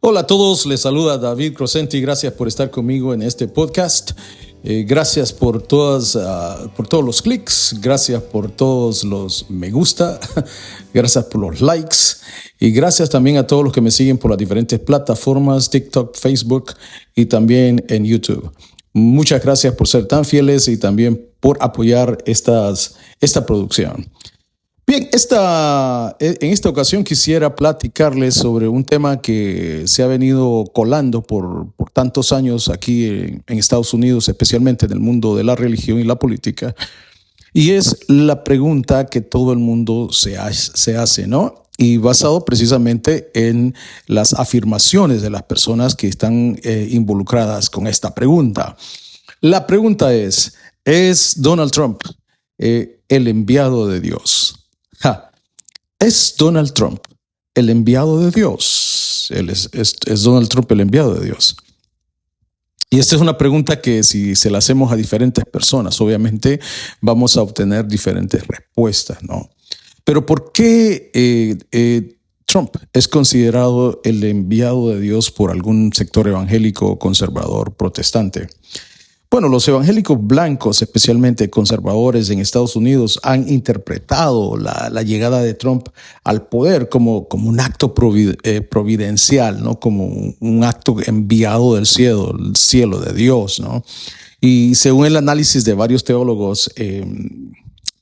Hola a todos, les saluda David Crosenti. Gracias por estar conmigo en este podcast. Gracias por todos los clics, gracias por todos los me gusta, gracias por los likes y gracias también a todos los que me siguen por las diferentes plataformas, TikTok, Facebook y también en YouTube. Muchas gracias por ser tan fieles y también por apoyar esta producción. Bien, en esta ocasión quisiera platicarles sobre un tema que se ha venido colando por tantos años aquí en Estados Unidos, especialmente en el mundo de la religión y la política, y es la pregunta que todo el mundo se hace, ¿no? Y basado precisamente en las afirmaciones de las personas que están involucradas con esta pregunta. La pregunta ¿es Donald Trump el enviado de Dios? ¿Es Donald Trump el enviado de Dios? ¿Es Donald Trump el enviado de Dios? Y esta es una pregunta que si se la hacemos a diferentes personas, obviamente vamos a obtener diferentes respuestas, ¿no? Pero ¿por qué Trump es considerado el enviado de Dios por algún sector evangélico, conservador, protestante? Bueno, los evangélicos blancos, especialmente conservadores en Estados Unidos, han interpretado la llegada de Trump al poder como un acto providencial, ¿no? Como un acto enviado del cielo de Dios, ¿no? Y según el análisis de varios teólogos,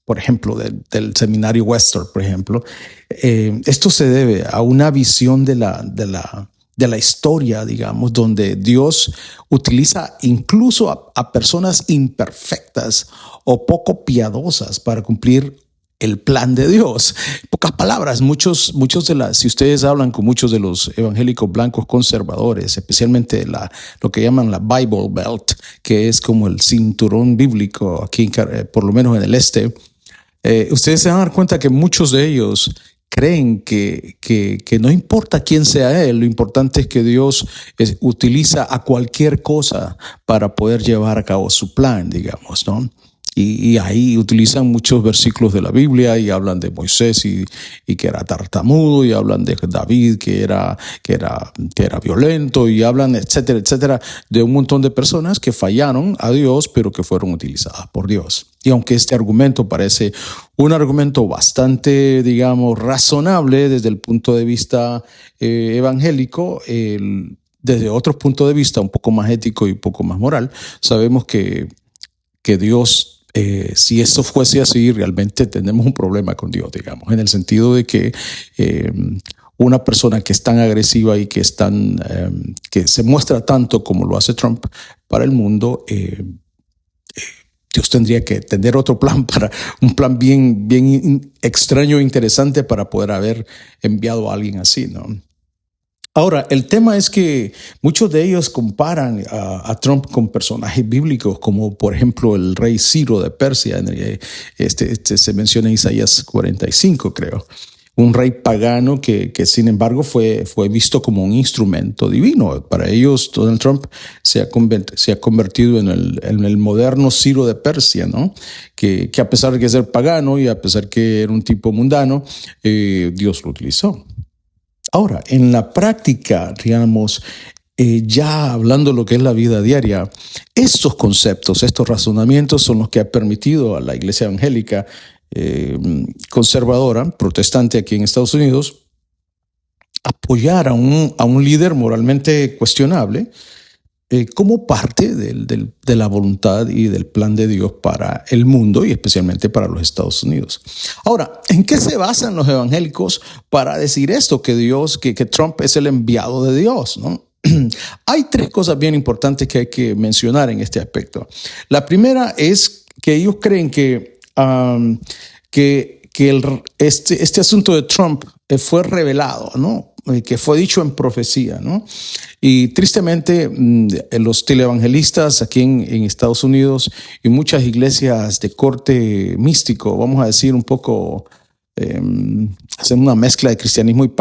por ejemplo, del seminario Western, por ejemplo, esto se debe a una visión de la historia, digamos, donde Dios utiliza incluso a personas imperfectas o poco piadosas para cumplir el plan de Dios. En pocas palabras, si ustedes hablan con muchos de los evangélicos blancos conservadores, especialmente lo que llaman la Bible Belt, que es como el cinturón bíblico aquí, por lo menos en el este, ustedes se van a dar cuenta que muchos de ellos creen que no importa quién sea él, lo importante es que Dios utiliza a cualquier cosa para poder llevar a cabo su plan, digamos, ¿no? Y ahí utilizan muchos versículos de la Biblia y hablan de Moisés y que era tartamudo, y hablan de David que era violento, y hablan, etcétera, etcétera, de un montón de personas que fallaron a Dios, pero que fueron utilizadas por Dios. Y aunque este argumento parece un argumento bastante, digamos, razonable desde el punto de vista evangélico, desde otro punto de vista un poco más ético y un poco más moral, sabemos que Dios, si eso fuese así, realmente tenemos un problema con Dios, digamos, en el sentido de que una persona que es tan agresiva y que se muestra tanto como lo hace Trump para el mundo, Dios tendría que tener otro plan, un plan bien extraño e interesante para poder haber enviado a alguien así, ¿no? Ahora, el tema es que muchos de ellos comparan a Trump con personajes bíblicos, como por ejemplo el rey Ciro de Persia. Se menciona en Isaías 45, creo. Un rey pagano que sin embargo fue visto como un instrumento divino. Para ellos, Donald Trump se ha convertido en el moderno Ciro de Persia, ¿no? Que a pesar de ser pagano y a pesar que era un tipo mundano, Dios lo utilizó. Ahora, en la práctica, digamos, ya hablando de lo que es la vida diaria, estos conceptos, estos razonamientos son los que ha permitido a la iglesia evangélica conservadora, protestante aquí en Estados Unidos, apoyar a un líder moralmente cuestionable como parte de la voluntad y del plan de Dios para el mundo y especialmente para los Estados Unidos. Ahora, ¿en qué se basan los evangélicos para decir esto, que Trump es el enviado de Dios, ¿no? Hay tres cosas bien importantes que hay que mencionar en este aspecto. La primera es que ellos creen que este asunto de Trump fue revelado, ¿no? que fue dicho en profecía, ¿no? Y tristemente, los televangelistas aquí en Estados Unidos y muchas iglesias de corte místico, vamos a decir un poco, hacen una mezcla de cristianismo y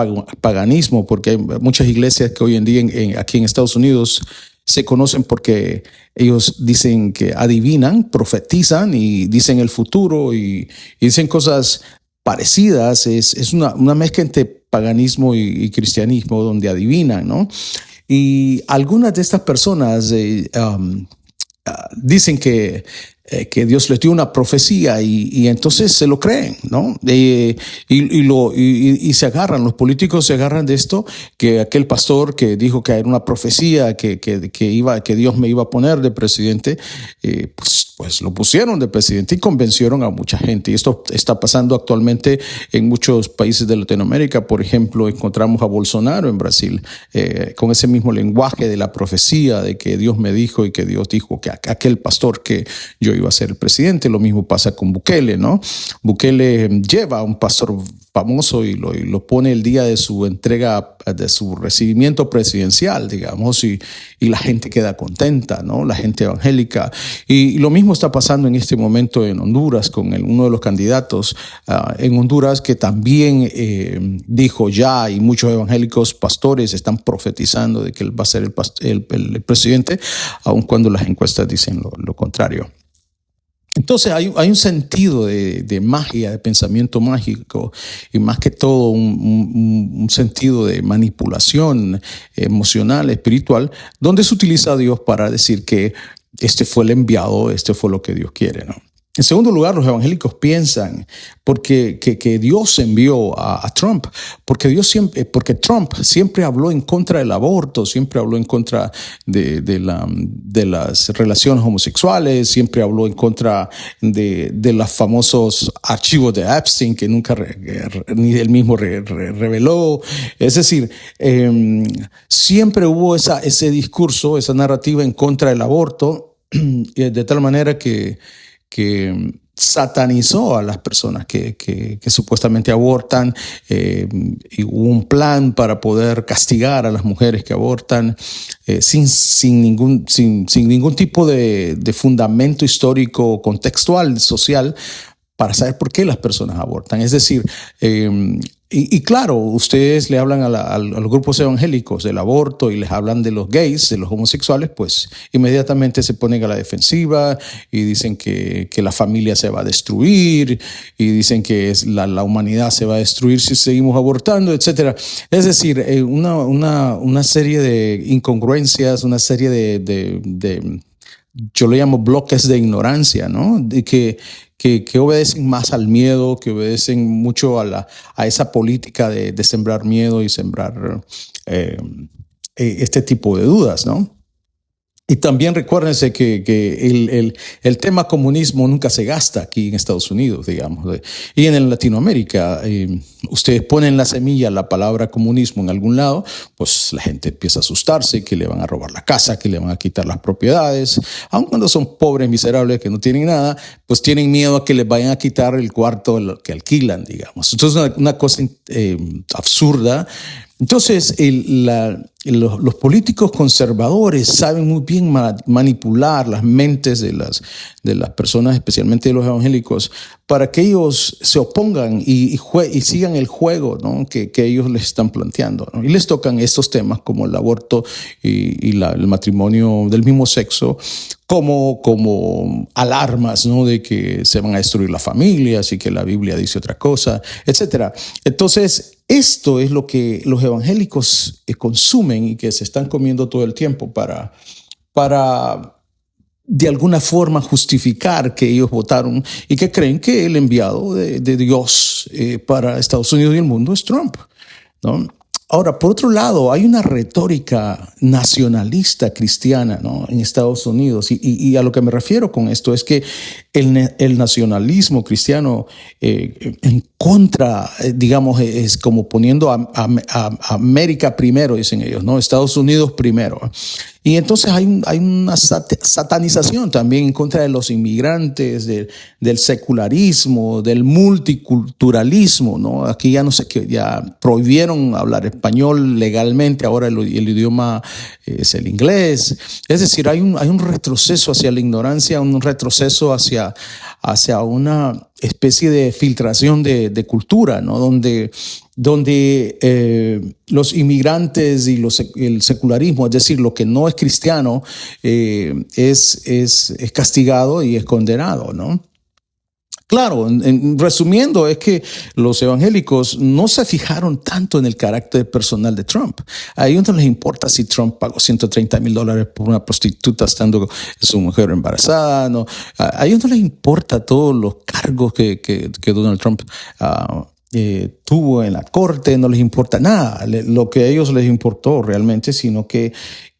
paganismo, porque hay muchas iglesias que hoy en día aquí en Estados Unidos se conocen porque ellos dicen que adivinan, profetizan y dicen el futuro y dicen cosas parecidas. Es una mezcla entre paganismo y cristianismo donde adivinan, ¿no? Y algunas de estas personas dicen que Dios les dio una profecía y entonces se lo creen, ¿no? Y se agarran, los políticos se agarran de esto, que aquel pastor que dijo que era una profecía, que Dios me iba a poner de presidente, pues lo pusieron de presidente y convencieron a mucha gente. Y esto está pasando actualmente en muchos países de Latinoamérica. Por ejemplo, encontramos a Bolsonaro en Brasil, con ese mismo lenguaje de la profecía, de que Dios me dijo y que Dios dijo que aquel pastor que yo iba a ser el presidente. Lo mismo pasa con Bukele, ¿no? Bukele lleva a un pastor famoso y lo pone el día de su entrega, de su recibimiento presidencial, digamos, y la gente queda contenta, ¿no? La gente evangélica. Y lo mismo está pasando en este momento en Honduras con uno de los candidatos en Honduras, que también dijo ya, y muchos evangélicos pastores están profetizando de que él va a ser el presidente, aun cuando las encuestas dicen lo contrario. Entonces hay un sentido de magia, de pensamiento mágico, y más que todo un sentido de manipulación emocional, espiritual, donde se utiliza a Dios para decir que este fue el enviado, este fue lo que Dios quiere, ¿no? En segundo lugar, los evangélicos piensan que Dios envió a Trump, porque Trump siempre habló en contra del aborto, siempre habló en contra de las relaciones homosexuales, siempre habló en contra de los famosos archivos de Epstein que nunca ni él mismo reveló. Es decir, siempre hubo ese discurso, esa narrativa en contra del aborto, de tal manera que satanizó a las personas que supuestamente abortan, y hubo un plan para poder castigar a las mujeres que abortan sin ningún tipo de fundamento histórico, contextual, social, para saber por qué las personas abortan. Es decir, y claro, ustedes le hablan a los grupos evangélicos del aborto y les hablan de los gays, de los homosexuales, pues inmediatamente se ponen a la defensiva y dicen que la familia se va a destruir y dicen que la humanidad se va a destruir si seguimos abortando, etc. Es decir, una serie de incongruencias, una serie de yo le llamo bloques de ignorancia, ¿no? De que obedecen más al miedo, que obedecen mucho a esa política de sembrar miedo y sembrar este tipo de dudas, ¿no? Y también recuérdense que el tema comunismo nunca se gasta aquí en Estados Unidos, digamos. Y en Latinoamérica, ustedes ponen la semilla, la palabra comunismo en algún lado, pues la gente empieza a asustarse, que le van a robar la casa, que le van a quitar las propiedades. Aun cuando son pobres, miserables, que no tienen nada, pues tienen miedo a que les vayan a quitar el cuarto que alquilan, digamos. Entonces, una cosa absurda. Entonces, los políticos conservadores saben muy bien manipular las mentes de las personas, especialmente de los evangélicos, para que ellos se opongan y sigan el juego, ¿no? que ellos les están planteando, ¿no? Y les tocan estos temas como el aborto y el matrimonio del mismo sexo como alarmas, ¿no? De que se van a destruir las familias y que la Biblia dice otra cosa, etcétera. Entonces, esto es lo que los evangélicos consumen y que se están comiendo todo el tiempo para de alguna forma justificar que ellos votaron y que creen que el enviado de Dios para Estados Unidos y el mundo es Trump, ¿no? Ahora, por otro lado, hay una retórica nacionalista cristiana, ¿no? En Estados Unidos, y a lo que me refiero con esto es que el nacionalismo cristiano en contra, digamos, es como poniendo a América primero, dicen ellos, ¿no? Estados Unidos primero. Y entonces hay una satanización también en contra de los inmigrantes, del secularismo, del multiculturalismo, ¿no? Aquí ya no sé qué, ya prohibieron hablar español legalmente, ahora el idioma es el inglés. Es decir, hay un retroceso hacia la ignorancia, un retroceso hacia una especie de filtración de cultura, ¿no? Donde los inmigrantes y el secularismo, es decir, lo que no es cristiano, es castigado y es condenado, ¿no? Claro, resumiendo, es que los evangélicos no se fijaron tanto en el carácter personal de Trump. A ellos no les importa si Trump pagó $130,000 por una prostituta estando su mujer embarazada. No. A ellos no les importa todos los cargos que Donald Trump tuvo en la corte, no les importa nada. Lo que a ellos les importó realmente, sino que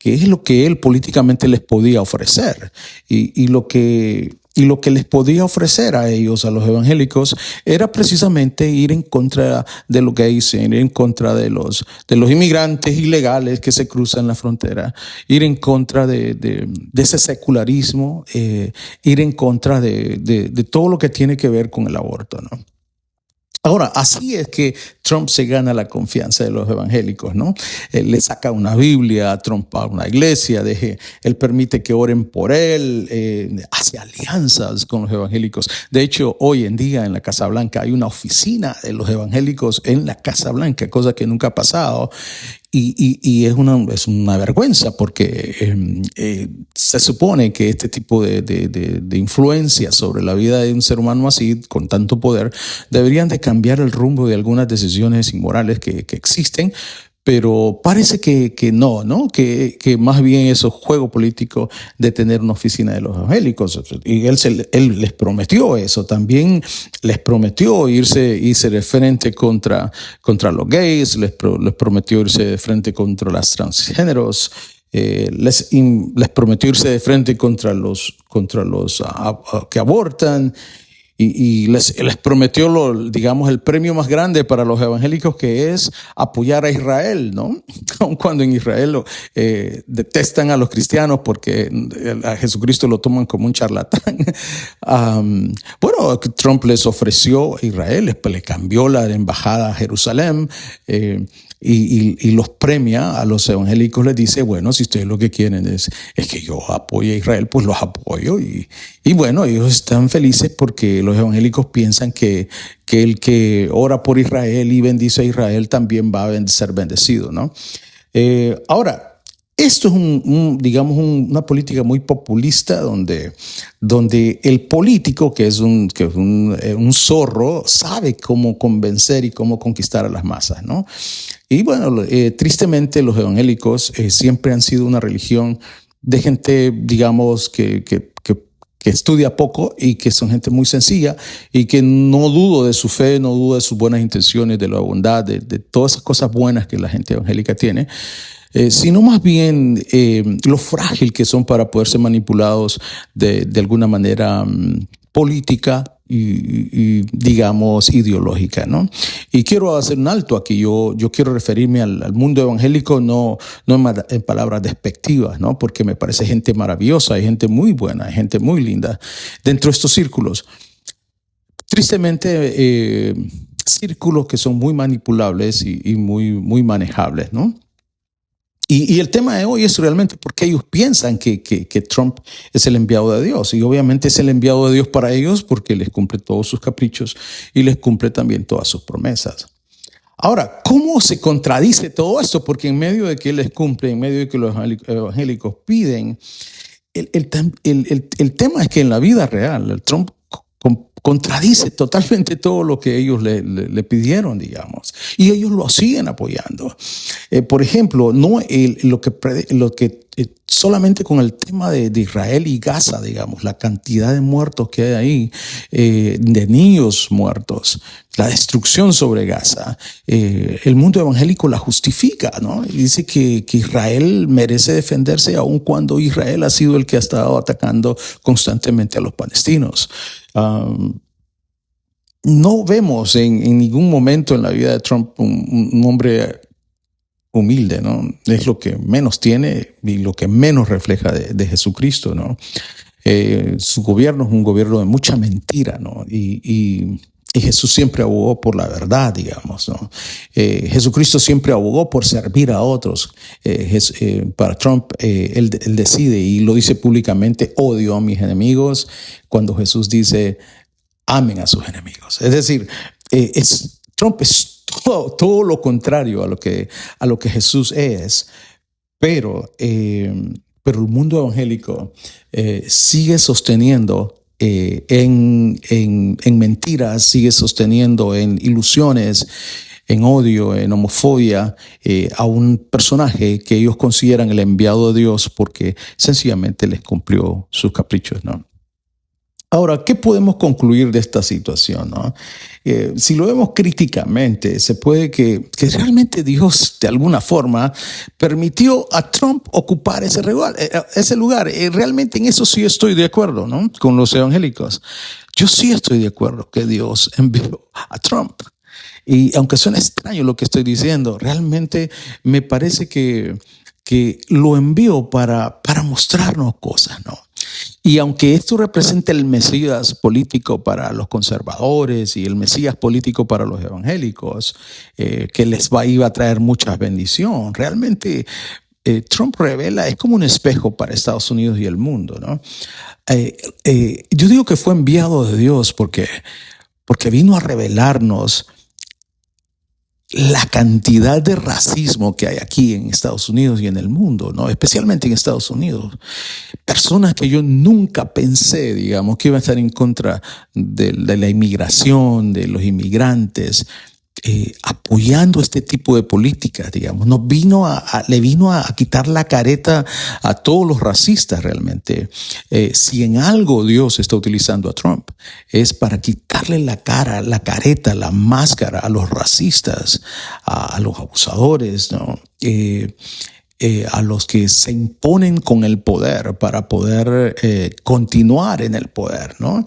es lo que él políticamente les podía ofrecer. Y lo que les podía ofrecer a ellos, a los evangélicos, era precisamente ir en contra de lo que dicen, ir en contra de los inmigrantes ilegales que se cruzan la frontera, ir en contra de ese secularismo, ir en contra de todo lo que tiene que ver con el aborto, ¿no? Ahora, así es que Trump se gana la confianza de los evangélicos, ¿no? Él le saca una Biblia, Trump a una iglesia, él permite que oren por él, hace alianzas con los evangélicos. De hecho, hoy en día en la Casa Blanca hay una oficina de los evangélicos en la Casa Blanca, cosa que nunca ha pasado. Y es una vergüenza porque se supone que este tipo de influencia sobre la vida de un ser humano así, con tanto poder, deberían de cambiar el rumbo de algunas decisiones inmorales que existen, pero parece que no, que más bien eso es juego político de tener una oficina de los evangélicos. Y él les prometió eso, también les prometió irse de frente contra los gays, les prometió irse de frente contra las transgéneros. Les prometió irse de frente contra los que abortan. Y les prometió, digamos, el premio más grande para los evangélicos, que es apoyar a Israel, ¿no? Aun cuando en Israel detestan a los cristianos porque a Jesucristo lo toman como un charlatán. Bueno, Trump les ofreció a Israel, le cambió la embajada a Jerusalén, y los premia a los evangélicos, les dice, bueno, si ustedes lo que quieren es que yo apoye a Israel, pues los apoyo. Y bueno, ellos están felices porque los evangélicos piensan que el que ora por Israel y bendice a Israel también va a ser bendecido, ¿no? Ahora, esto es digamos, una política muy populista donde el político, que es un zorro, sabe cómo convencer y cómo conquistar a las masas, ¿no? Y bueno, tristemente los evangélicos siempre han sido una religión de gente, digamos, que estudia poco y que son gente muy sencilla y que no dudo de su fe, no dudo de sus buenas intenciones, de la bondad, de todas esas cosas buenas que la gente evangélica tiene. Sino más bien lo frágil que son para poder ser manipulados de alguna manera política y digamos ideológica, ¿no? Y quiero hacer un alto aquí. Yo quiero referirme al mundo evangélico no en palabras despectivas, ¿no? Porque me parece gente maravillosa, hay gente muy buena, hay gente muy linda dentro de estos círculos. Tristemente, círculos que son muy manipulables y muy manejables, ¿no? Y el tema de hoy es realmente porque ellos piensan que Trump es el enviado de Dios. Y obviamente es el enviado de Dios para ellos porque les cumple todos sus caprichos y les cumple también todas sus promesas. Ahora, ¿cómo se contradice todo esto? Porque en medio de que él les cumple, en medio de que los evangélicos piden, el tema es que en la vida real, Trump contradice totalmente todo lo que ellos le pidieron, digamos, y ellos lo siguen apoyando. Por ejemplo, lo que solamente con el tema de Israel y Gaza, digamos, la cantidad de muertos que hay ahí, de niños muertos, la destrucción sobre Gaza, el mundo evangélico la justifica, ¿no? Y dice que Israel merece defenderse aun cuando Israel ha sido el que ha estado atacando constantemente a los palestinos. No vemos en ningún momento en la vida de Trump un hombre humilde, ¿no? Es lo que menos tiene y lo que menos refleja de Jesucristo, ¿no? Su gobierno es un gobierno de mucha mentira, ¿no? Y Jesús siempre abogó por la verdad, digamos, ¿no? Jesucristo siempre abogó por servir a otros. Para Trump, él decide y lo dice públicamente: odio a mis enemigos, cuando Jesús dice: amen a sus enemigos. Es decir, Trump es todo lo contrario a lo que Jesús es, pero el mundo evangélico sigue sosteniendo en mentiras, sigue sosteniendo en ilusiones, en odio, en homofobia, a un personaje que ellos consideran el enviado de Dios porque sencillamente les cumplió sus caprichos, ¿no? Ahora, ¿qué podemos concluir de esta situación, no? Si lo vemos críticamente, se puede que realmente Dios de alguna forma permitió a Trump ocupar ese lugar. Realmente en eso sí estoy de acuerdo, ¿no? Con los evangélicos. Yo sí estoy de acuerdo que Dios envió a Trump. Y aunque suene extraño lo que estoy diciendo, realmente me parece que lo envió para mostrarnos cosas, ¿no? Y aunque esto representa el Mesías político para los conservadores y el Mesías político para los evangélicos, que iba a traer mucha bendición, realmente Trump revela, es como un espejo para Estados Unidos y el mundo, ¿no? Yo digo que fue enviado de Dios porque vino a revelarnos la cantidad de racismo que hay aquí en Estados Unidos y en el mundo, ¿no? Especialmente en Estados Unidos. Personas que yo nunca pensé, digamos, que iban a estar en contra de la inmigración, de los inmigrantes, apoyando este tipo de políticas, digamos. Le vino a quitar la careta a todos los racistas realmente. Si en algo Dios está utilizando a Trump, es para quitarle la careta, la máscara a los racistas, a los abusadores, ¿no? A los que se imponen con el poder para poder continuar en el poder, ¿no?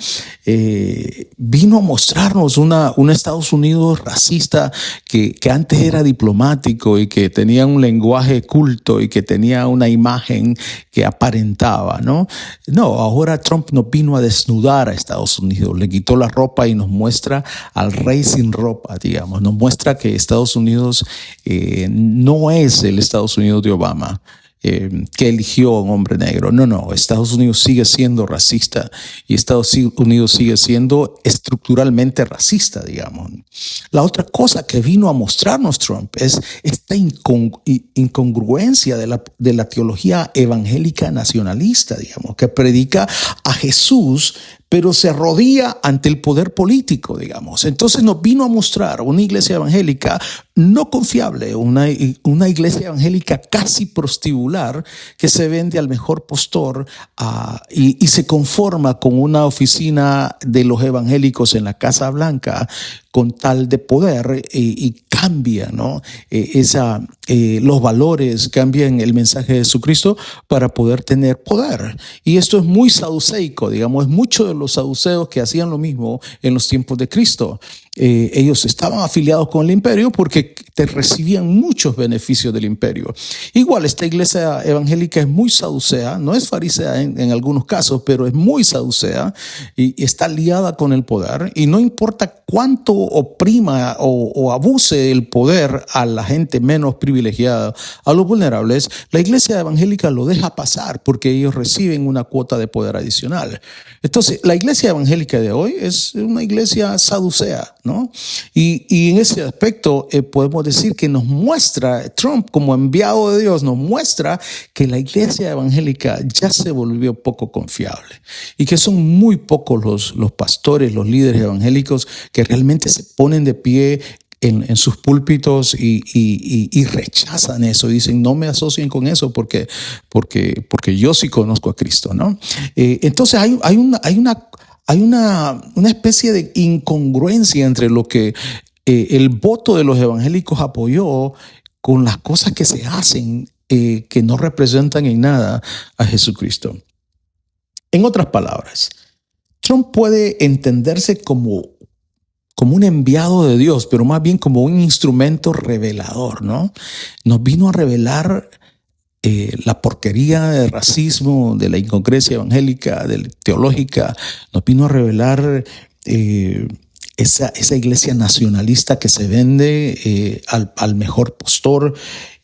Vino a mostrarnos un Estados Unidos racista que antes era diplomático y que tenía un lenguaje culto y que tenía una imagen que aparentaba, ¿no? No, ahora Trump nos vino a desnudar a Estados Unidos, le quitó la ropa y nos muestra al rey sin ropa, digamos. Nos muestra que Estados Unidos no es el Estados Unidos de Obama, que eligió a un hombre negro. No, Estados Unidos sigue siendo racista y Estados Unidos sigue siendo estructuralmente racista, digamos. La otra cosa que vino a mostrarnos Trump es esta incongruencia de la teología evangélica nacionalista, digamos, que predica a Jesús pero se arrodilla ante el poder político, digamos. Entonces nos vino a mostrar una iglesia evangélica no confiable, una iglesia evangélica casi prostíbular que se vende al mejor postor y se conforma con una oficina de los evangélicos en la Casa Blanca con tal de poder y cambia, ¿no? Los valores, cambian el mensaje de Jesucristo para poder tener poder. Y esto es muy saduceico, digamos, es mucho de los saduceos que hacían lo mismo en los tiempos de Cristo. Ellos estaban afiliados con el imperio porque te recibían muchos beneficios del imperio. Igual esta iglesia evangélica es muy saducea, no es farisea en algunos casos, pero es muy saducea y está liada con el poder, y no importa cuánto oprima o abuse el poder a la gente menos privilegiada, a los vulnerables, la iglesia evangélica lo deja pasar porque ellos reciben una cuota de poder adicional. Entonces, la iglesia evangélica de hoy es una iglesia saducea, ¿no? Y en ese aspecto podemos decir que nos muestra, Trump como enviado de Dios, nos muestra que la iglesia evangélica ya se volvió poco confiable y que son muy pocos los pastores, los líderes evangélicos que realmente se ponen de pie en sus púlpitos y rechazan eso. Dicen, no me asocien con eso porque yo sí conozco a Cristo, ¿no? Entonces hay una especie de incongruencia entre lo que el voto de los evangélicos apoyó con las cosas que se hacen que no representan en nada a Jesucristo. En otras palabras, Trump puede entenderse como un enviado de Dios, pero más bien como un instrumento revelador, ¿no? Nos vino a revelar la porquería del racismo, de la incongruencia evangélica, teológica. Nos vino a revelar esa iglesia nacionalista que se vende al mejor postor.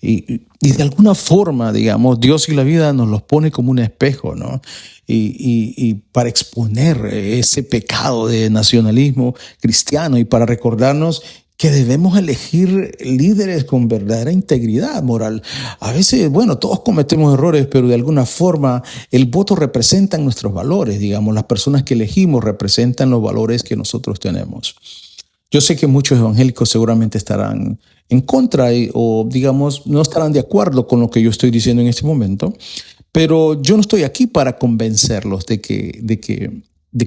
Y de alguna forma, digamos, Dios y la vida nos los pone como un espejo, ¿no? Y para exponer ese pecado de nacionalismo cristiano y para recordarnos que debemos elegir líderes con verdadera integridad moral. A veces, bueno, todos cometemos errores, pero de alguna forma el voto representa nuestros valores, digamos, las personas que elegimos representan los valores que nosotros tenemos. Yo sé que muchos evangélicos seguramente estarán en contra o, digamos, no estarán de acuerdo con lo que yo estoy diciendo en este momento, pero yo no estoy aquí para convencerlos de que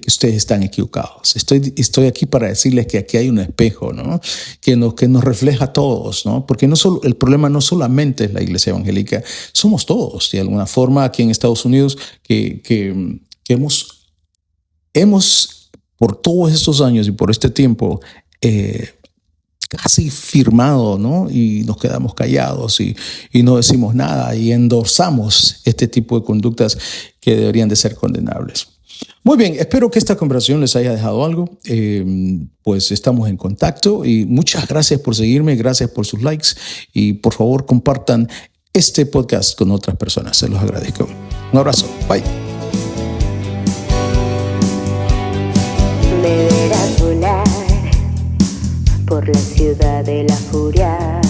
ustedes están equivocados. Estoy aquí para decirles que aquí hay un espejo, ¿no? que nos refleja a todos, ¿no? Porque el problema no solamente es la iglesia evangélica, somos todos, de alguna forma, aquí en Estados Unidos, que hemos por todos estos años y por este tiempo, casi firmado, ¿no? Y nos quedamos callados y no decimos nada y endorsamos este tipo de conductas que deberían de ser condenables. Muy bien, espero que esta conversación les haya dejado algo. Pues estamos en contacto y muchas gracias por seguirme, gracias por sus likes y por favor compartan este podcast con otras personas. Se los agradezco. Un abrazo. Bye. Me verás volar por la ciudad de la furia.